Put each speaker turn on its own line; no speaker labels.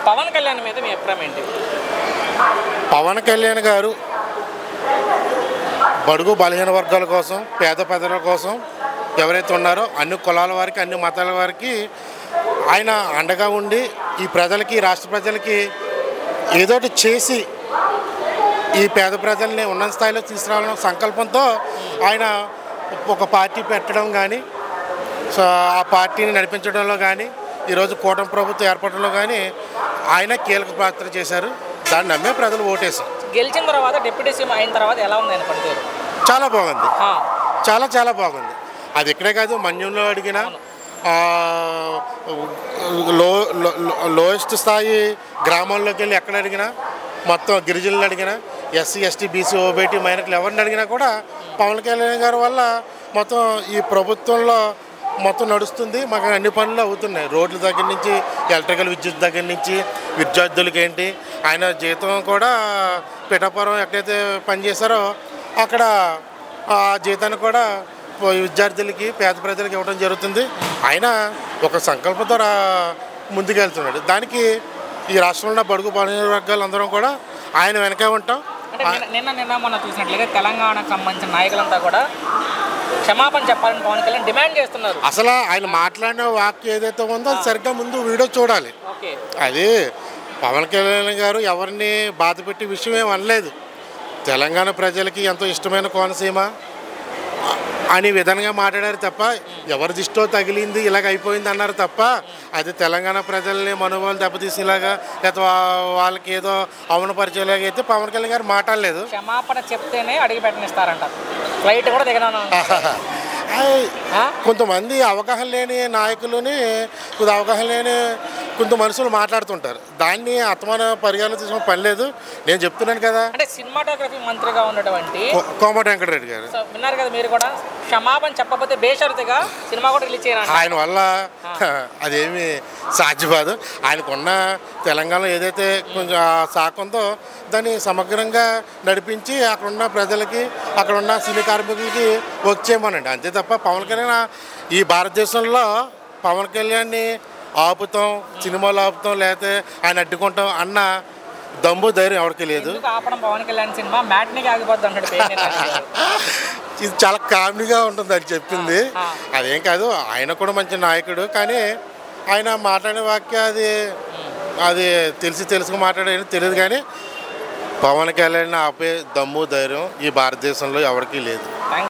పవన్ కళ్యాణ్ మీద మీ అభిప్రాయం ఏంటి?
పవన్ కళ్యాణ్ గారు బడుగు బలహీన వర్గాల కోసం, పేద ప్రజల కోసం ఎవరైతే ఉన్నారో అన్ని కులాల వారికి, అన్ని మతాల వారికి ఆయన అండగా ఉండి ఈ ప్రజలకి, రాష్ట్ర ప్రజలకి ఏదోటి చేసి ఈ పేద ప్రజల్ని ఉన్నత స్థాయిలో తీసుకురావాలన్న సంకల్పంతో ఆయన ఒక పార్టీ పెట్టడం కానీ, సో ఆ పార్టీని నడిపించడంలో కానీ, ఈరోజు కూటమి ప్రభుత్వం ఏర్పడడంలో కానీ ఆయన కీలక పాత్ర చేశారు. దాన్ని నమ్మే ప్రజలు ఓటేశారు.
గెలిచిన తర్వాత డిప్యూటీ సీఎం అయిన తర్వాత ఎలా ఉంది ఆయన పనితీరు?
చాలా బాగుంది, చాలా బాగుంది. అది ఇక్కడే కాదు, మన్యంలో అడిగినా, లోయెస్ట్ స్థాయి గ్రామాల్లోకి వెళ్ళి ఎక్కడ అడిగినా, మొత్తం గిరిజనులు అడిగినా, ఎస్సీ ఎస్టీ బీసీ ఓబీటీ మైనార్టీలు ఎవరిని అడిగినా కూడా పవన్ కళ్యాణ్ గారి వల్ల మొత్తం ఈ ప్రభుత్వంలో మొత్తం నడుస్తుంది. మాకు అన్ని పనులు అవుతున్నాయి. రోడ్ల దగ్గర నుంచి, ఎలక్ట్రికల్ విద్యుత్ దగ్గర నుంచి, విద్యార్థులకి ఏంటి, ఆయన జీతం కూడా పిఠాపురం ఎక్కడైతే పనిచేశారో అక్కడ ఆ జీతాన్ని కూడా విద్యార్థులకి, పేద ప్రజలకి ఇవ్వడం జరుగుతుంది. ఆయన ఒక సంకల్పంతో ముందుకెళ్తున్నాడు. దానికి ఈ రాష్ట్రంలో బడుగు బలహీన వర్గాలు అందరం కూడా ఆయన వెనకే ఉంటాం.
నిన్న మొన్న చూసినట్లయితే తెలంగాణకు సంబంధించిన నాయకులంతా కూడా క్షమాపణ చెప్పాలని పవన్ కళ్యాణ్ డిమాండ్ చేస్తున్నారు.
అసలు ఆయన మాట్లాడిన వాక్యం ఏదైతే ఉందో అది సరిగ్గా ముందు వీడియో చూడాలి. అది పవన్ కళ్యాణ్ గారు ఎవరిని బాధ పెట్టే విషయం ఏం అనలేదు. తెలంగాణ ప్రజలకి ఎంతో ఇష్టమైన కోనసీమ అని విధంగా మాట్లాడారు తప్ప, ఎవరి దిష్టో తగిలింది ఇలాగ అయిపోయింది అన్నారు తప్ప, అది తెలంగాణ ప్రజల్ని మనోభావాలు దెబ్బతీసేలాగా లేదా వాళ్ళకి ఏదో అవమానపరిచేలాగా అయితే పవన్ కళ్యాణ్ గారు మాట్లాడలేదు.
క్షమాపణ చెప్తేనే అడిగి పెట్టనిస్తారంట. ఫ్లైట్ కూడా దిగను.
కొంతమంది అవగాహన లేని నాయకులని, కొద్ది అవగాహన లేని కొంత మనుషులు మాట్లాడుతుంటారు. దాన్ని అతమాన పరిగణన తీసుకుని పని లేదు. నేను చెప్తున్నాను కదా.
అంటే సినిమాటోగ్రఫీ మంత్రిగా ఉన్నటువంటి
కోమటి వెంకటరెడ్డి గారు
విన్నారు కదా మీరు కూడా, క్షమాపణ చెప్పకపోతే బేషరతుగా సినిమా కూడా రిలీజ్ చేయాలి.
ఆయన వల్ల అదేమి సాధ్యపాదు. ఆయనకున్న తెలంగాణలో ఏదైతే కొంచెం శాఖ ఉందో దాన్ని సమగ్రంగా నడిపించి అక్కడున్న ప్రజలకి, అక్కడున్న సినీ కార్మికులకి వర్క్ చేయమనండి, అంతే తప్ప పవన్ కళ్యాణ్ ఈ భారతదేశంలో పవన్ కళ్యాణ్ని ఆపుతాం, సినిమాలు ఆపుతాం, లేకపోతే ఆయన అడ్డుకుంటాం అన్న దమ్ము ధైర్యం ఎవరికి లేదు.
పవన్ కళ్యాణ్ సినిమా మ్యాట్నీకి ఆగిపోద్ది అంటాడు.
ఇది చాలా కామెడీగా ఉంటుంది అని చెప్పింది. అదేం కాదు, ఆయన కూడా మంచి నాయకుడు. కానీ ఆయన మాట్లాడే వాక్యం అది తెలుసుకు మాట్లాడేది తెలియదు. కానీ పవన్ కళ్యాణ్ ఆపే దమ్ము ధైర్యం ఈ భారతదేశంలో ఎవరికీ లేదు.